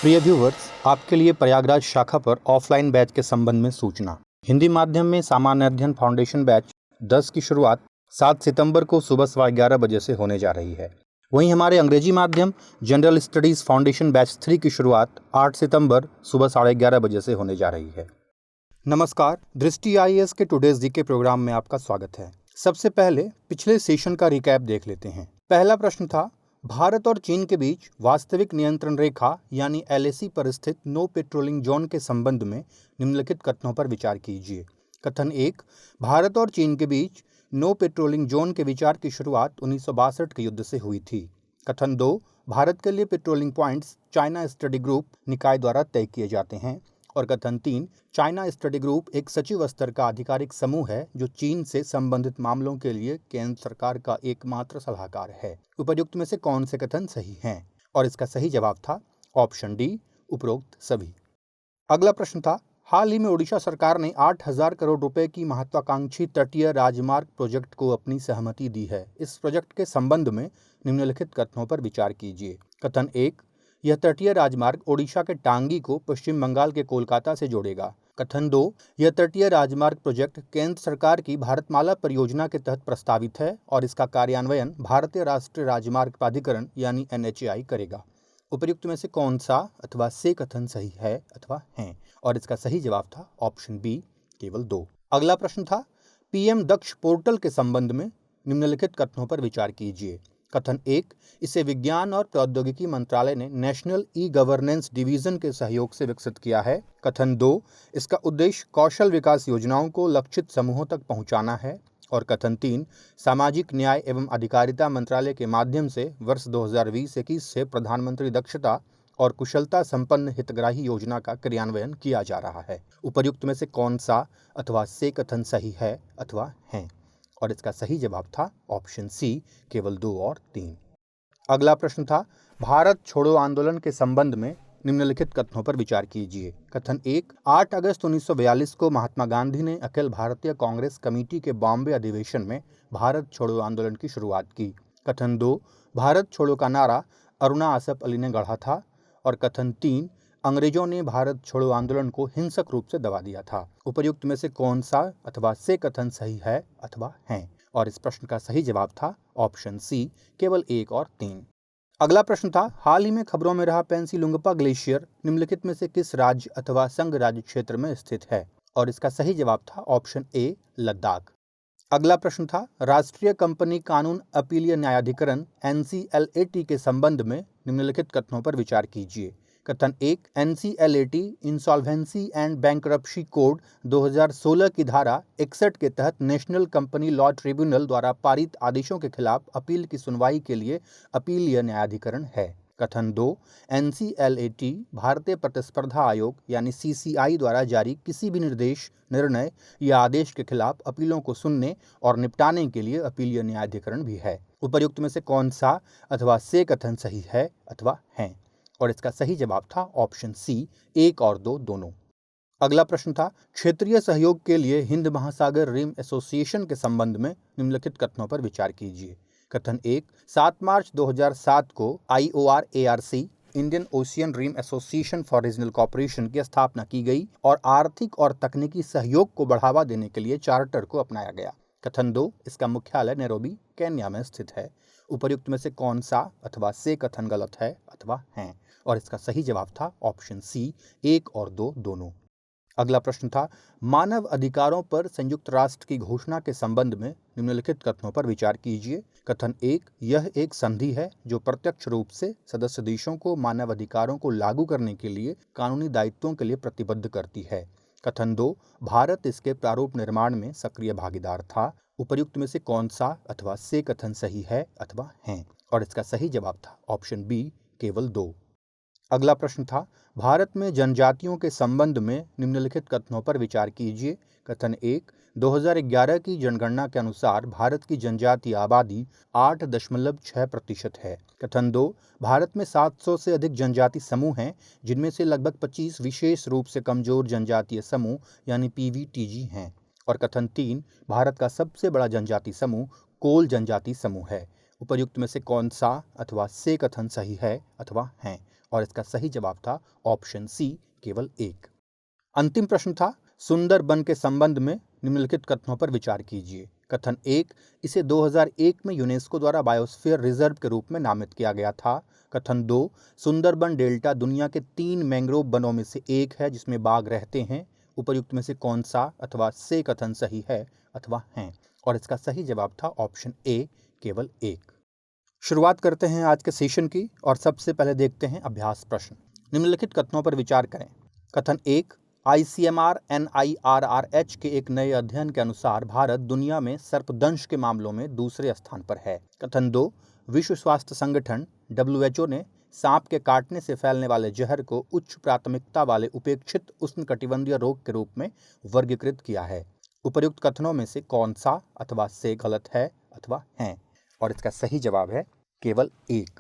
प्रिय व्यूवर्स, आपके लिए प्रयागराज शाखा पर ऑफलाइन बैच के संबंध में सूचना। हिंदी माध्यम में सामान्य अध्ययन फाउंडेशन बैच 10 की शुरुआत 7 सितंबर को सुबह 11:15 बजे से होने जा रही है। वहीं हमारे अंग्रेजी माध्यम जनरल स्टडीज फाउंडेशन बैच 3 की शुरुआत 8 सितंबर सुबह 11:30 बजे से होने जा रही है। नमस्कार, दृष्टि आईएएस के टुडेज जी के प्रोग्राम में आपका स्वागत है। सबसे पहले पिछले सेशन का रिकैप देख लेते हैं। पहला प्रश्न था, भारत और चीन के बीच वास्तविक नियंत्रण रेखा यानी एलएसी पर स्थित नो पेट्रोलिंग जोन के संबंध में निम्नलिखित कथनों पर विचार कीजिए। कथन 1, भारत और चीन के बीच नो पेट्रोलिंग जोन के विचार की शुरुआत 1962 के युद्ध से हुई थी। कथन 2, भारत के लिए patrolling points China study group निकाय द्वारा तय किए जाते हैं। और कथन 3, चाइना स्टडी ग्रुप एक सचिव स्तर का आधिकारिक समूह है जो चीन से संबंधित मामलों के लिए केंद्र सरकार का एकमात्र सलाहकार है। उपयुक्त में से कौन से कथन सही हैं? और इसका सही जवाब था ऑप्शन डी, उपरोक्त सभी। अगला प्रश्न था, हाल ही में ओडिशा सरकार ने 8,000 करोड़ रुपए की महत्वाकांक्षी तटीय राजमार्ग प्रोजेक्ट को अपनी सहमति दी है। इस प्रोजेक्ट के संबंध में निम्नलिखित कथनों पर विचार कीजिए। कथन 1, यह तटीय राजमार्ग ओडिशा के टांगी को पश्चिम बंगाल के कोलकाता से जोड़ेगा। कथन 2, यह तटीय राजमार्ग प्रोजेक्ट केंद्र सरकार की भारतमाला परियोजना के तहत प्रस्तावित है और इसका कार्यान्वयन भारतीय राष्ट्रीय राजमार्ग प्राधिकरण यानी NHAI करेगा। उपयुक्त में से कौन सा अथवा से कथन सही है अथवा हैं? और इसका सही जवाब था ऑप्शन बी, केवल 2। अगला प्रश्न था, PM दक्ष पोर्टल के संबंध में निम्नलिखित कथनों पर विचार कीजिए। कथन 1, इसे विज्ञान और प्रौद्योगिकी मंत्रालय ने नेशनल ई गवर्नेंस डिवीजन के सहयोग से विकसित किया है। कथन 2, इसका उद्देश्य कौशल विकास योजनाओं को लक्षित समूहों तक पहुंचाना है। और कथन 3, सामाजिक न्याय एवं अधिकारिता मंत्रालय के माध्यम से वर्ष 2020-21 से प्रधानमंत्री दक्षता और कुशलता संपन्न हितग्राही योजना का क्रियान्वयन किया जा रहा है। उपर्युक्त में से कौन सा अथवा से कथन सही है अथवा हैं? और इसका सही जवाब था ऑप्शन सी, केवल 2 और 3। अगला प्रश्न था, भारत छोड़ो आंदोलन के संबंध में निम्नलिखित कथनों पर विचार कीजिए। कथन 1, 8 अगस्त 1942 को महात्मा गांधी ने अखिल भारतीय कांग्रेस कमेटी के बॉम्बे अधिवेशन में भारत छोड़ो आंदोलन की शुरुआत की। कथन 2, भारत छोड़ो का नारा अरुणा आसफ अली ने गढ़ा था। और कथन 3, अंग्रेजों ने भारत छोड़ो आंदोलन को हिंसक रूप से दबा दिया था। उपर्युक्त में से कौन सा अथवा से कथन सही है अथवा हैं? और इस प्रश्न का सही जवाब था ऑप्शन सी, केवल 1 और 3। अगला प्रश्न था, हाल ही में खबरों में रहा पेंसीलुंगपा ग्लेशियर निम्नलिखित में से किस राज्य अथवा संघ राज्य क्षेत्र में स्थित है? और इसका सही जवाब था ऑप्शन ए, लद्दाख। अगला प्रश्न था, राष्ट्रीय कंपनी कानून अपीलीय न्यायाधिकरण NCLAT के संबंध में निम्नलिखित कथनों पर विचार कीजिए। कथन 1, NCLAT insolvency and bankruptcy code 2016 की धारा 61 के तहत नेशनल कंपनी लॉ ट्रिब्यूनल द्वारा पारित आदेशों के खिलाफ अपील की सुनवाई के लिए अपीलीय न्यायाधिकरण है। कथन 2, NCLAT भारतीय प्रतिस्पर्धा आयोग यानी CCI द्वारा जारी किसी भी निर्देश, निर्णय या आदेश के खिलाफ अपीलों को सुनने और निपटाने के लिए अपीलीय न्यायाधिकरण भी है। उपर्युक्त में से कौन सा अथवा से कथन सही है अथवा हैं? और इसका सही जवाब था ऑप्शन सी, 1 और 2 दोनों। अगला प्रश्न था, क्षेत्रीय सहयोग के लिए हिंद महासागर रिम एसोसिएशन के संबंध में निम्नलिखित कथनों पर विचार कीजिए। कथन 1, 7 मार्च 2007 को IORARC Indian Ocean Rim Association for Regional Cooperation की स्थापना की गई और आर्थिक और तकनीकी सहयोग को बढ़ावा देने के लिए चार्टर को अपनाया गया। कथन 2, इसका मुख्यालय नैरोबी, केन्या में स्थित है। उपर्युक्त में से कौन सा अथवा से कथन गलत है अथवा हैं? और इसका सही जवाब था ऑप्शन सी, 1 और 2 दोनों। अगला प्रश्न था, मानव अधिकारों पर संयुक्त राष्ट्र की घोषणा के संबंध में निम्नलिखित कथनों पर विचार कीजिए। कथन 1, यह एक संधि है जो प्रत्यक्ष रूप से सदस्य देशों को मानव अधिकारों को लागू करने के लिए कानूनी दायित्वों के लिए प्रतिबद्ध करती है। कथन 2, भारत इसके प्रारूप निर्माण में सक्रिय भागीदार था। उपर्युक्त में से कौन सा अथवा से कथन सही है अथवा हैं? और इसका सही जवाब था ऑप्शन बी, केवल 2। अगला प्रश्न था, भारत में जनजातियों के संबंध में निम्नलिखित कथनों पर विचार कीजिए। कथन 1, 2011 की जनगणना के अनुसार भारत की जनजातीय आबादी 8.6% है। कथन 2, भारत में 700 से अधिक जनजाति समूह हैं, जिनमें से लगभग 25 विशेष रूप से कमजोर जनजातीय समूह यानी PVTG हैं। और कथन 3, भारत का सबसे बड़ा जनजाति समूह कोल जनजाति समूह है। उपर्युक्त में से कौन सा अथवा से कथन सही है अथवा हैं? और इसका सही जवाब था ऑप्शन सी, केवल एक। अंतिम प्रश्न था सुंदरबन के संबंध में निम्नलिखित कथनों पर विचार कीजिए। कथन एक, इसे 2001 में यूनेस्को द्वारा बायोस्फीयर रिजर्व के रूप में नामित किया गया था। कथन दो, सुंदरबन डेल्टा दुनिया के 3 मैंग्रोव वनों में से एक है जिसमें बाघ रहते हैं। उपर्युक्त में से कौन सा अथवा से कथन सही है अथवा हैं? और इसका सही जवाब था ऑप्शन ए, केवल एक। शुरुआत करते हैं आज के सेशन की और सबसे पहले देखते हैं अभ्यास प्रश्न। निम्नलिखित कथनों पर विचार करें। कथन एक, ICMR NIRRH के एक नए अध्ययन के अनुसार भारत दुनिया में सर्पदंश के मामलों में दूसरे स्थान पर है। कथन दो, विश्व स्वास्थ्य संगठन WHO ने सांप के काटने से फैलने वाले जहर को उच्च प्राथमिकता वाले उपेक्षित उष्णकटिबंधीय रोग के रूप में वर्गीकृत किया है। उपर्युक्त कथनों में से कौन सा अथवा से गलत है अथवा हैं? और इसका सही जवाब है केवल एक।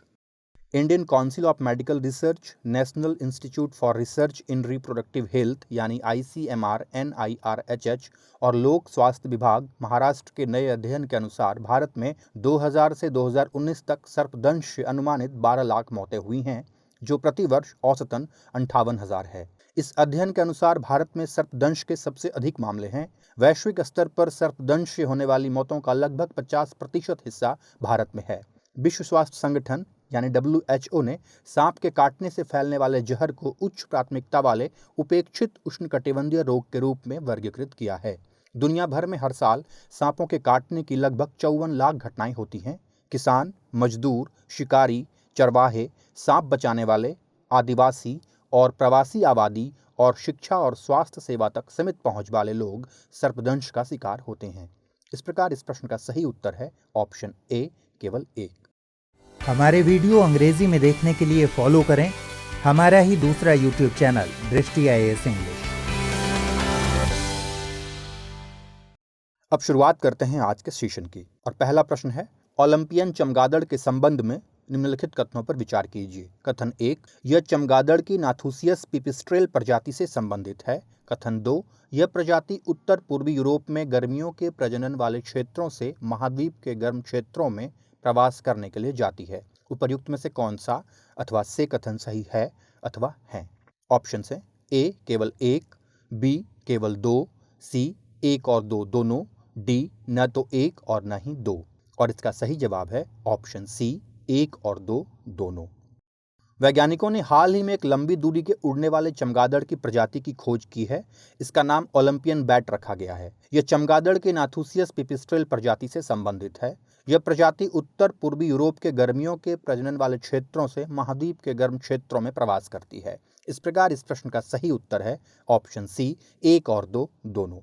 Indian council of medical research, national institute for research in reproductive health यानी ICMR NIRHH और लोक स्वास्थ्य विभाग महाराष्ट्र के नए अध्ययन के अनुसार भारत में 2000 से 2019 तक सर्पदंश से अनुमानित 12 लाख मौतें हुई हैं, जो प्रतिवर्ष औसतन 58,000 है। इस अध्ययन के अनुसार भारत में सर्पदंश के सबसे अधिक मामले हैं। वैश्विक स्तर पर सर्पदंश से होने वाली मौतों का लगभग 50% हिस्सा भारत में है। विश्व स्वास्थ्य संगठन यानी WHO ने सांप के काटने से फैलने वाले जहर को उच्च प्राथमिकता वाले उपेक्षित उष्णकटिबंधीय रोग के रूप में वर्गीकृत किया है। दुनिया भर में हर साल सांपों के काटने की लगभग 54 लाख घटनाएं होती हैं। किसान, मजदूर, शिकारी, चरवाहे, सांप बचाने वाले, आदिवासी और प्रवासी आबादी और शिक्षा और स्वास्थ्य सेवा तक सीमित पहुंच वाले लोग सर्पदंश का शिकार होते हैं। इस प्रकार इस प्रश्न का सही उत्तर है ऑप्शन ए, केवल एक। हमारे वीडियो अंग्रेजी में देखने के लिए फॉलो करें हमारा ही दूसरा YouTube चैनल दृष्टि IAS इंग्लिश। अब शुरुआत करते हैं आज के सेशन की और पहला प्रश्न है ओलंपियन चमगादड़ के संबंध में निम्नलिखित कथनों पर विचार कीजिए। कथन एक, यह चमगादड़ की नाथुसियस पिपिस्ट्रेल प्रजाति से संबंधित है। कथन दो, यह प्रजाति उत्तर पूर्वी यूरोप में गर्मियों के प्रजनन वाले क्षेत्रों से महाद्वीप के गर्म क्षेत्रों में प्रवास करने के लिए जाती है। उपर्युक्त में से कौन सा अथवा से कथन सही है अथवा हैं? ऑप्शन है ए, केवल एक, बी, केवल दो, सी, एक और दो दोनों, डी, न तो एक और न ही दो। और इसका सही जवाब है ऑप्शन सी, एक और दो दोनों। वैज्ञानिकों ने हाल ही में एक लंबी दूरी के उड़ने वाले चमगादड़ की प्रजाति की खोज की है। इसका नाम ओलंपियन बैट रखा गया है। यह चमगादड़ के नाथुसियस पिपिस्ट्रेल प्रजाति से संबंधित है। यह प्रजाति उत्तर पूर्वी यूरोप के गर्मियों के प्रजनन वाले क्षेत्रों से महाद्वीप के गर्म क्षेत्रों में प्रवास करती है। इस प्रकार इस प्रश्न का सही उत्तर है ऑप्शन सी, एक और दो दोनों।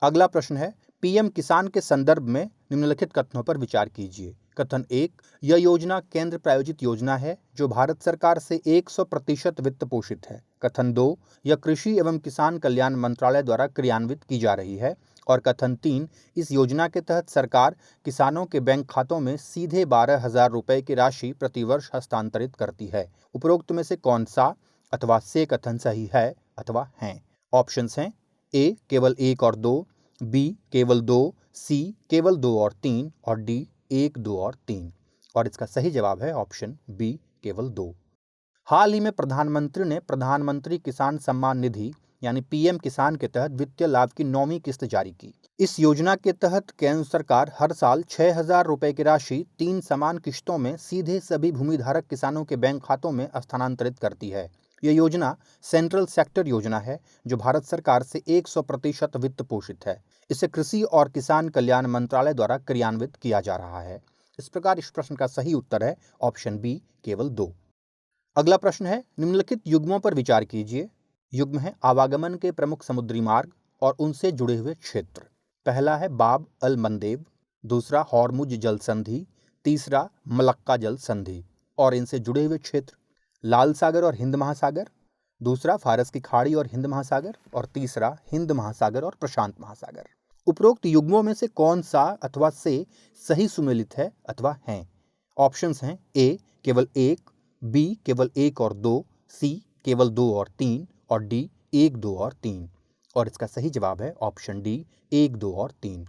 अगला प्रश्न है PM किसान के संदर्भ में निम्नलिखित कथनों पर विचार कीजिए। कथन एक, यह योजना केंद्र प्रायोजित योजना है जो भारत सरकार से 100% वित्त पोषित है। कथन दो, यह कृषि एवं किसान कल्याण मंत्रालय द्वारा क्रियान्वित की जा रही है। और कथन तीन, इस योजना के तहत सरकार किसानों के बैंक खातों में सीधे 12,000 रुपए की राशि प्रतिवर्ष हस्तांतरित करती है। उपरोक्त में से कौन सा अथवा से कथन सही है अथवा हैं? ऑप्शंस हैं ए, केवल एक और दो, बी, केवल दो, सी, केवल दो और तीन और डी, एक, दो और तीन। और इसका सही जवाब है ऑप्शन बी, केवल दो। हाल ही में प्रधानमंत्री ने प्रधानमंत्री किसान सम्मान निधि यानी PM किसान के तहत वित्तीय लाभ की 9वीं किस्त जारी की। इस योजना के तहत केंद्र सरकार हर साल 6,000 रुपए की राशि 3 समान किश्तों में सीधे सभी भूमिधारक किसानों के बैंक खातों में स्थानांतरित करती है। यह योजना सेंट्रल सेक्टर योजना है जो भारत सरकार से 100% वित्त पोषित है। इसे कृषि और किसान कल्याण मंत्रालय द्वारा क्रियान्वित किया जा रहा है। इस प्रकार इस प्रश्न का सही उत्तर है ऑप्शन बी, केवल दो। अगला प्रश्न है निम्नलिखित युग्मों पर विचार कीजिए। युग्म है आवागमन के प्रमुख समुद्री मार्ग और उनसे जुड़े हुए क्षेत्र। पहला है बाब अल मंदेब, दूसरा हॉर्मुज जल संधि, तीसरा मलक्का जल संधि और इनसे जुड़े हुए क्षेत्र लाल सागर और हिंद महासागर, दूसरा फारस की खाड़ी और हिंद महासागर और तीसरा हिंद महासागर और प्रशांत महासागर। उपरोक्त युग्मों में से कौन सा अथवा से सही सुमेलित है अथवा हैं? ऑप्शंस हैं ए, केवल एक, बी, केवल एक और दो, सी, केवल दो और तीन और डी, एक, दो और तीन। और इसका सही जवाब है ऑप्शन डी, एक, दो और तीन।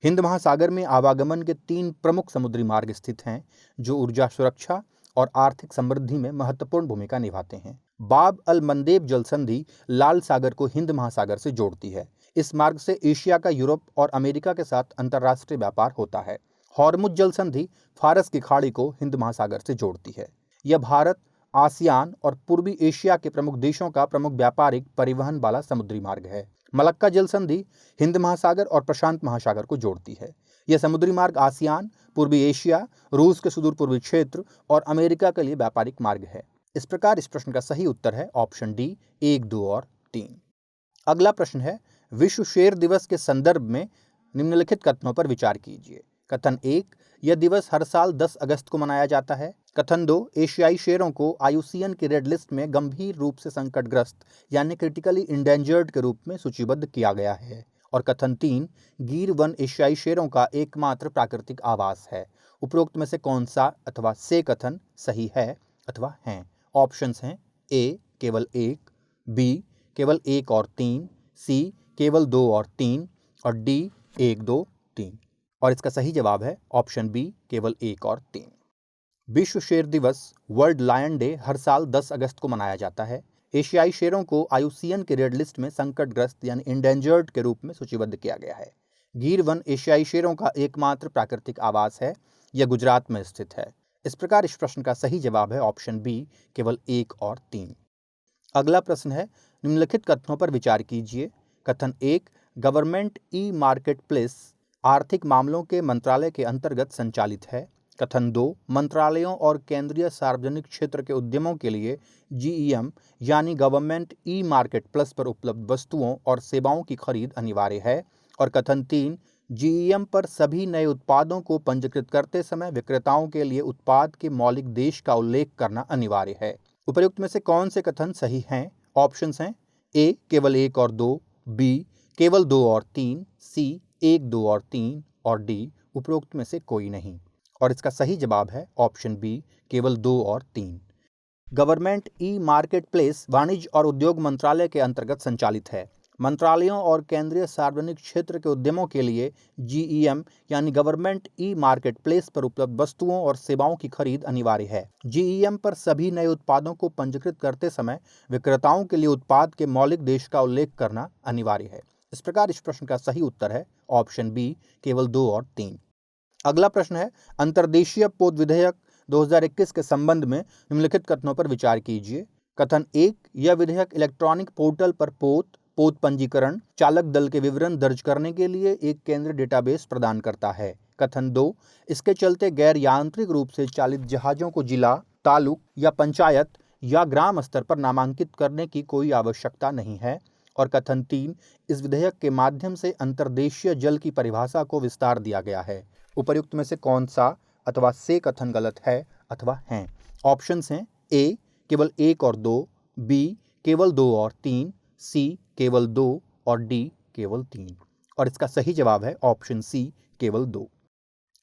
हिंद महासागर में आवागमन के 3 प्रमुख समुद्री मार्ग स्थित हैं जो ऊर्जा सुरक्षा और आर्थिक समृद्धि में महत्वपूर्ण भूमिका निभाते हैं। बाब अल मंदेब जल संधि लाल सागर को हिंद महासागर से जोड़ती है। इस मार्ग से एशिया का यूरोप और अमेरिका के साथ अंतर्राष्ट्रीय व्यापार होता है। हॉर्मुज जल संधि फारस की खाड़ी को हिंद महासागर से जोड़ती है। यह भारत, आसियान और पूर्वी एशिया के प्रमुख देशों का प्रमुख व्यापारिक परिवहन वाला समुद्री मार्ग है। मलक्का जल संधि हिंद महासागर और प्रशांत महासागर को जोड़ती है। यह समुद्री मार्ग आसियान, पूर्वी एशिया, रूस के सुदूर पूर्वी क्षेत्र और अमेरिका के लिए व्यापारिक मार्ग है। इस प्रकार इस प्रश्न का सही उत्तर है ऑप्शन डी 1, 2 और 3। अगला प्रश्न है, विश्व शेर दिवस के संदर्भ में निम्नलिखित कथनों पर विचार कीजिए। कथन 1, यह दिवस हर साल 10 अगस्त को मनाया जाता है। कथन 2, एशियाई शेरों को IUCN की रेड लिस्ट में गंभीर रूप से संकटग्रस्त यानी क्रिटिकली इंडेंजर्ड के रूप में सूचीबद्ध किया गया है। और कथन 3, गिर वन एशियाई शेरों का एकमात्र प्राकृतिक आवास है। उपरोक्त में से कौन सा अथवा से कथन सही है अथवा हैं? ऑप्शंस हैं ए केवल 1, बी केवल 1 और 3, सी केवल 2 और 3 और डी 1, 2, 3। और इसका सही जवाब है ऑप्शन बी केवल 1 और 3। विश्व शेर दिवस वर्ल्ड लायन डे हर साल 10 अगस्त को मनाया जाता है। एशियाई शेरों को IUCN की रेड लिस्ट में संकटग्रस्त यानी इंडेंजर्ड के रूप में सूचीबद्ध किया गया है। गिर वन एशियाई शेरों का एकमात्र प्राकृतिक आवास है। यह गुजरात में स्थित है। इस प्रकार इस प्रश्न का सही जवाब है ऑप्शन बी केवल 1 और 3। अगला प्रश्न है, निम्नलिखित कथनों पर विचार कीजिए। कथन 1, गवर्नमेंट ई मार्केट प्लेस आर्थिक मामलों के मंत्रालय के अंतर्गत संचालित है। कथन 2, मंत्रालयों और केंद्रीय सार्वजनिक क्षेत्र के उद्यमों के लिए GEM यानी गवर्नमेंट ई मार्केट प्लस पर उपलब्ध वस्तुओं और सेवाओं की खरीद अनिवार्य है। और कथन 3, GEM पर सभी नए उत्पादों को पंजीकृत करते समय विक्रेताओं के लिए उत्पाद के मौलिक देश का उल्लेख करना अनिवार्य है। उपर्युक्त में से कौन से कथन सही हैं? ऑप्शंस हैं ए केवल 1 और 2, बी केवल 2 और 3, सी 1, 2 और 3 और डी उपरोक्त में से कोई नहीं। और इसका सही जवाब है ऑप्शन बी केवल 2 और 3। गवर्नमेंट ई मार्केट प्लेस वाणिज्य और उद्योग मंत्रालय के अंतर्गत संचालित है। मंत्रालयों और केंद्रीय सार्वजनिक क्षेत्र के उद्यमों के लिए GEM यानी गवर्नमेंट ई मार्केट प्लेस पर उपलब्ध वस्तुओं और सेवाओं की खरीद अनिवार्य है। GEM पर सभी नए उत्पादों को पंजीकृत करते समय विक्रेताओं के लिए उत्पाद के मौलिक देश का उल्लेख करना अनिवार्य है। इस प्रकार इस प्रश्न का सही उत्तर है ऑप्शन बी केवल 2 और 3। अगला प्रश्न है, अंतर्देशीय पोत विधेयक 2021 के संबंध में निम्नलिखित कथनों पर विचार कीजिए। कथन 1, यह विधेयक इलेक्ट्रॉनिक पोर्टल पर पोत पंजीकरण, चालक दल के विवरण दर्ज करने के लिए एक केंद्रीय डेटाबेस प्रदान करता है। कथन 2, इसके चलते गैर यांत्रिक रूप से चालित जहाजों को जिला, तालुक या पंचायत या ग्राम स्तर पर नामांकित करने की कोई आवश्यकता नहीं है। और कथन 3, इस विधेयक के माध्यम से अंतर्देशीय जल की परिभाषा को विस्तार दिया गया है। उपर्युक्त में से कौन सा अथवा से कथन गलत है अथवा हैं? ऑप्शंस हैं ए केवल 1 और 2, बी केवल 2 और 3, सी केवल 2 और डी केवल 3। और इसका सही जवाब है ऑप्शन सी केवल 2।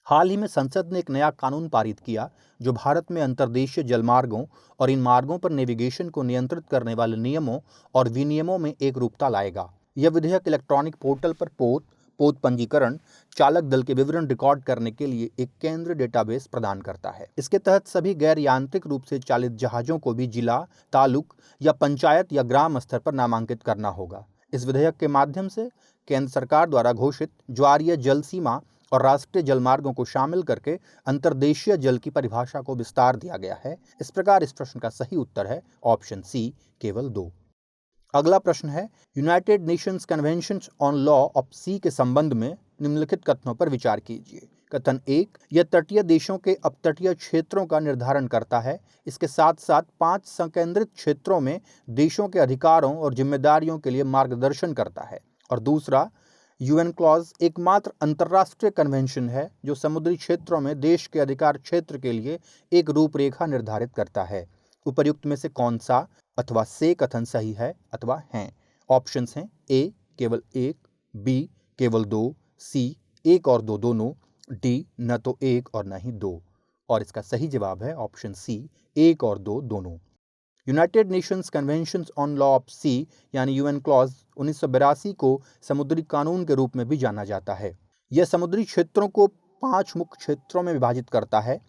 हाल ही में संसद ने एक नया कानून पारित किया जो भारत में अंतर्देशीय जलमार्गों और इन मार्गों पर नेविगेशन को नियंत्रित करने वाले नियमों और विनियमों में एक रूपता लाएगा। यह विधेयक इलेक्ट्रॉनिक पोर्टल पर पोत पंजीकरण, चालक दल के विवरण रिकॉर्ड करने के लिए एक केंद्रीय डेटाबेस प्रदान करता है। इसके तहत सभी गैर यांत्रिक रूप से चालित जहाजों को भी जिला, तालुक या पंचायत या ग्राम स्तर पर नामांकित करना होगा। इस विधेयक के माध्यम से केंद्र सरकार द्वारा घोषित ज्वारीय जल सीमा और राष्ट्रीय जलमार्गों को शामिल करके अंतर्देशीय जल की परिभाषा को विस्तार दिया गया है। इस प्रकार इस प्रश्न का सही उत्तर है ऑप्शन सी केवल 2। अगला प्रश्न है, United Nations convention on law of sea के संबंध में निम्नलिखित कथनों पर विचार कीजिए। कथन 1, यह तटीय देशों के अपतटीय क्षेत्रों का निर्धारण करता है। इसके साथ साथ 5 संकेंद्रित क्षेत्रों में देशों के अधिकारों और जिम्मेदारियों के लिए मार्गदर्शन करता है। और दूसरा, UN क्लॉज एकमात्र अंतर्राष्ट्रीय कन्वेंशन है जो समुद्री क्षेत्रों में देश के अधिकार क्षेत्र के लिए एक रूपरेखा निर्धारित करता है। उपर्युक्त में से कौन सा अथवा से कथन सही है अथवा हैं? ऑप्शंस हैं ए केवल 1, बी केवल 2, सी 1 और 2 दोनों, डी न तो 1 और न ही 2। और इसका सही जवाब है ऑप्शन सी 1 और 2 दोनों। United Nations convention on law of sea यानी UN क्लॉज 1982 को समुद्री कानून के रूप में भी जाना जाता है। यह समुद्री क्षेत्रों को 5 मुख्य क्षेत्रों में विभाजित करता है: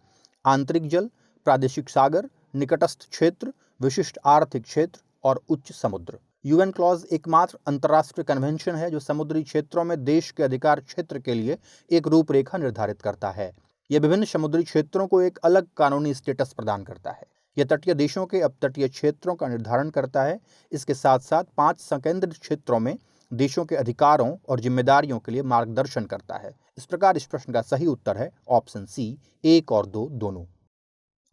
आंतरिक जल, प्रादेशिक सागर, निकटस्थ क्षेत्र, विशिष्ट आर्थिक क्षेत्र और उच्च समुद्र। यूएन क्लॉज एकमात्र अंतर्राष्ट्रीय कन्वेंशन है जो समुद्री क्षेत्रों में देश के अधिकार क्षेत्र के लिए एक रूपरेखा निर्धारित करता है। यह विभिन्न समुद्री क्षेत्रों को एक अलग कानूनी स्टेटस प्रदान करता है। यह तटीय देशों के अपतटीय क्षेत्रों का निर्धारण करता है। इसके साथ साथ 5 संकेंद्रित क्षेत्रों में देशों के अधिकारों और जिम्मेदारियों के लिए मार्गदर्शन करता है। इस प्रकार इस प्रश्न का सही उत्तर है ऑप्शन सी, 1 और 2 दोनों।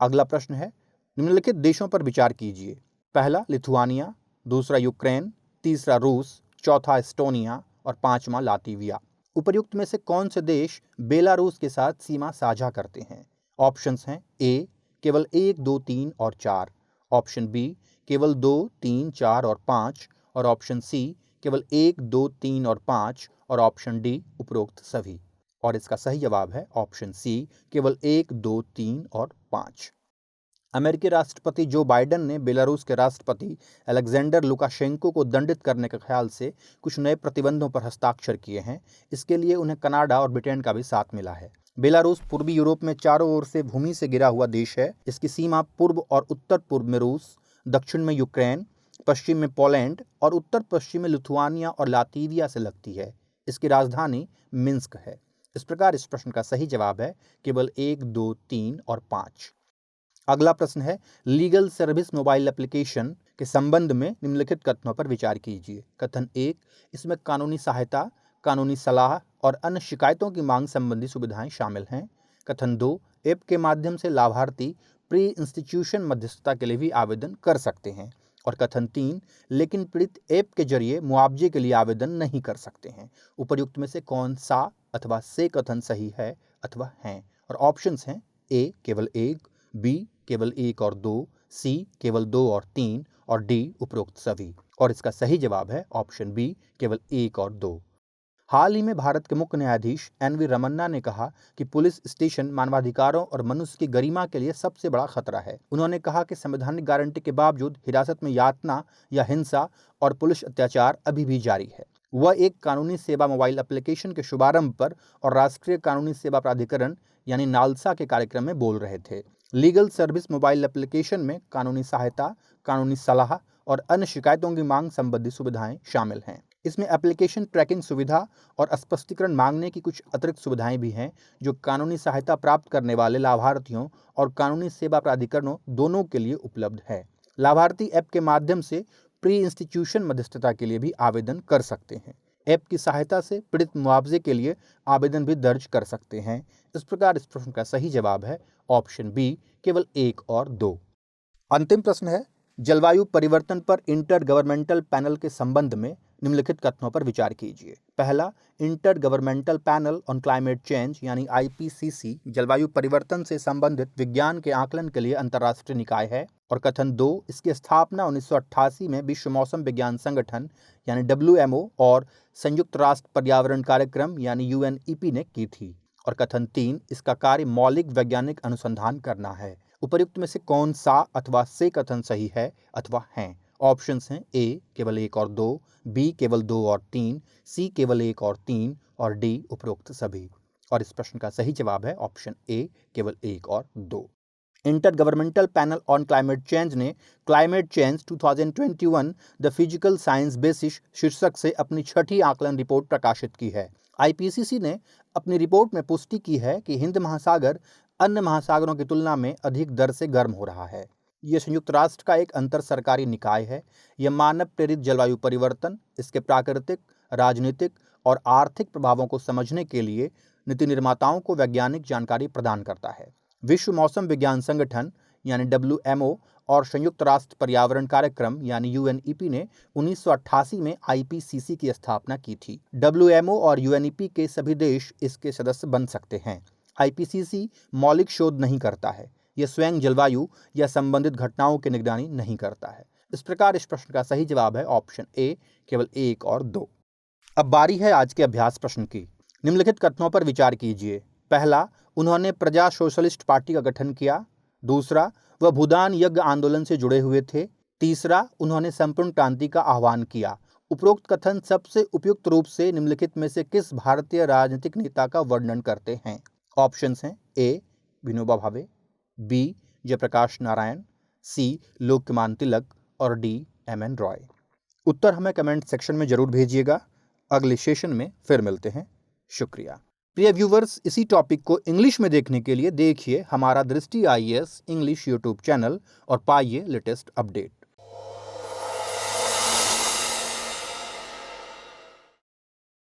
अगला प्रश्न है, निम्नलिखित देशों पर विचार कीजिए। पहला लिथुआनिया, दूसरा यूक्रेन, तीसरा रूस, चौथा एस्टोनिया और पांचवा लातविया। उपर्युक्त में से कौन से देश बेलारूस के साथ सीमा साझा करते हैं? ऑप्शंस हैं ए केवल 1, 2, 3 और 4, ऑप्शन बी केवल 2, 3, 4 और 5 और ऑप्शन सी केवल 1, 2, 3 और 5 और ऑप्शन डी उपरोक्त सभी। और इसका सही जवाब है ऑप्शन सी, केवल 1, 2, 3 और 5। अमेरिकी राष्ट्रपति जो बाइडेन ने बेलारूस के राष्ट्रपति अलेक्जेंडर लुकाशेंको को दंडित करने के ख्याल से कुछ नए प्रतिबंधों पर हस्ताक्षर किए हैं। इसके लिए उन्हें कनाडा और ब्रिटेन का भी साथ मिला है। बेलारूस पूर्वी यूरोप में चारों ओर से भूमि से घिरा हुआ देश है। इसकी सीमा पूर्व और उत्तर पूर्व में रूस, दक्षिण में यूक्रेन, पश्चिम में पोलैंड और उत्तर पश्चिम में लिथुआनिया और लातविया से लगती है। इसकी राजधानी मिन्स्क है। इस प्रकार इस प्रश्न का सही जवाब है केवल 1, 2, 3 और 5। अगला प्रश्न है, लीगल सर्विस मोबाइल एप्लीकेशन के संबंध में निम्नलिखित कथनों पर विचार कीजिए। कथन 1, इसमें कानूनी सहायता, कानूनी सलाह और अन्य शिकायतों की मांग संबंधी सुविधाएं शामिल हैं। कथन 2, ऐप के माध्यम से लाभार्थी प्री इंस्टीट्यूशन मध्यस्थता के लिए भी आवेदन कर सकते हैं। और कथन 3, लेकिन पीड़ित ऐप के जरिए मुआवजे के लिए आवेदन नहीं कर सकते हैं। उपर्युक्त में से कौन सा अथवा से कथन सही है अथवा हैं? और ऑप्शंस हैं ए केवल 1, बी केवल 1 और 2, सी केवल 2 और 3 और डी उपरोक्त सभी। और इसका सही जवाब है ऑप्शन बी, केवल 1 और 2। हाल ही में भारत के मुख्य न्यायाधीश एन.वी. रमन्ना ने कहा कि पुलिस स्टेशन मानवाधिकारों और मनुष्य की गरिमा के लिए सबसे बड़ा खतरा है। उन्होंने कहा कि संवैधानिक गारंटी के बावजूद हिरासत में यातना या हिंसा और पुलिस अत्याचार अभी भी जारी है। वह एक कानूनी सेवा मोबाइल एप्लीकेशन के शुभारंभ पर और राष्ट्रीय कानूनी सेवा प्राधिकरण यानी नालसा के कार्यक्रम में बोल रहे थे। लीगल सर्विस मोबाइल एप्लीकेशन में कानूनी सहायता, कानूनी सलाह और अन्य शिकायतों की मांग संबंधी सुविधाएं शामिल हैं। इसमें एप्लीकेशन ट्रैकिंग सुविधा और स्पष्टीकरण मांगने की कुछ अतिरिक्त सुविधाएं भी हैं जो कानूनी सहायता प्राप्त करने वाले लाभार्थियों और कानूनी सेवा प्राधिकरणों दोनों के लिए उपलब्ध है। लाभार्थी ऐप के माध्यम से प्री इंस्टीट्यूशन मध्यस्थता के लिए भी आवेदन कर सकते हैं। ऐप की सहायता से पीड़ित मुआवजे के लिए आवेदन भी दर्ज कर सकते हैं। इस प्रकार इस प्रश्न का सही जवाब है ऑप्शन बी, केवल 1 और 2। अंतिम प्रश्न है, जलवायु परिवर्तन पर इंटर गवर्नमेंटल पैनल के संबंध में निम्नलिखित कथनों पर विचार कीजिए। पहला, inter governmental panel on climate change यानी IPCC जलवायु परिवर्तन से संबंधित विज्ञान के आकलन के लिए अंतर्राष्ट्रीय निकाय है। और कथन 2, इसकी स्थापना 1988 में विश्व मौसम विज्ञान संगठन यानी WMO और संयुक्त राष्ट्र पर्यावरण कार्यक्रम यानी UNEP ने की थी। और कथन 3, इसका कार्य मौलिक वैज्ञानिक अनुसंधान करना है। उपर्युक्त में से कौन सा अथवा से कथन सही है अथवा हैं? ऑप्शंस हैं ए केवल 1 और 2, बी केवल 2 और 3, सी केवल 1 और 3 और डी उपरोक्त सभी। और इस प्रश्न का सही जवाब है ऑप्शन ए, केवल 1 और 2। Intergovernmental panel on climate change ने climate change 2021 the physical science basis शीर्षक से अपनी 6ठी आकलन रिपोर्ट प्रकाशित की है। IPCC ने अपनी रिपोर्ट में पुष्टि की है कि हिंद महासागर अन्य महासागरों की तुलना में अधिक दर से गर्म हो रहा है। यह संयुक्त राष्ट्र का एक अंतर सरकारी निकाय है। यह मानव प्रेरित जलवायु परिवर्तन, इसके प्राकृतिक, राजनीतिक और आर्थिक प्रभावों को समझने के लिए नीति निर्माताओं को वैज्ञानिक जानकारी प्रदान करता है। विश्व मौसम विज्ञान संगठन यानी WMO और संयुक्त राष्ट्र पर्यावरण कार्यक्रम यानी UNEP ने 1988 में IPCC की स्थापना की थी। WMO और UNEP के सभी देश इसके सदस्य बन सकते हैं। IPCC मौलिक शोध नहीं करता है। यह स्वयं जलवायु या संबंधित घटनाओं की निगरानी नहीं करता है। इस प्रकार इस प्रश्न का सही जवाब है ऑप्शन ए, केवल 1 और 2। अब बारी है आज के अभ्यास प्रश्न की। निम्नलिखित कथनों पर विचार कीजिए। पहला, उन्होंने प्रजा सोशलिस्ट पार्टी का गठन किया। दूसरा, वह भूदान यज्ञ आंदोलन से जुड़े हुए थे। तीसरा, उन्होंने संपूर्ण क्रांति का आह्वान किया। उपरोक्त कथन सबसे उपयुक्त रूप से निम्नलिखित में से किस भारतीय राजनीतिक नेता का वर्णन करते हैं? ऑप्शंस हैं ए विनोबा भावे, बी जयप्रकाश नारायण, सी लोकमान तिलक और डी MN रॉय। उत्तर हमें कमेंट सेक्शन में जरूर भेजिएगा। अगले सेशन में फिर मिलते हैं। शुक्रिया। प्रिय व्यूवर्स, इसी टॉपिक को इंग्लिश में देखने के लिए देखिए हमारा दृष्टि IAS इंग्लिश यूट्यूब चैनल और पाइए लेटेस्ट अपडेट।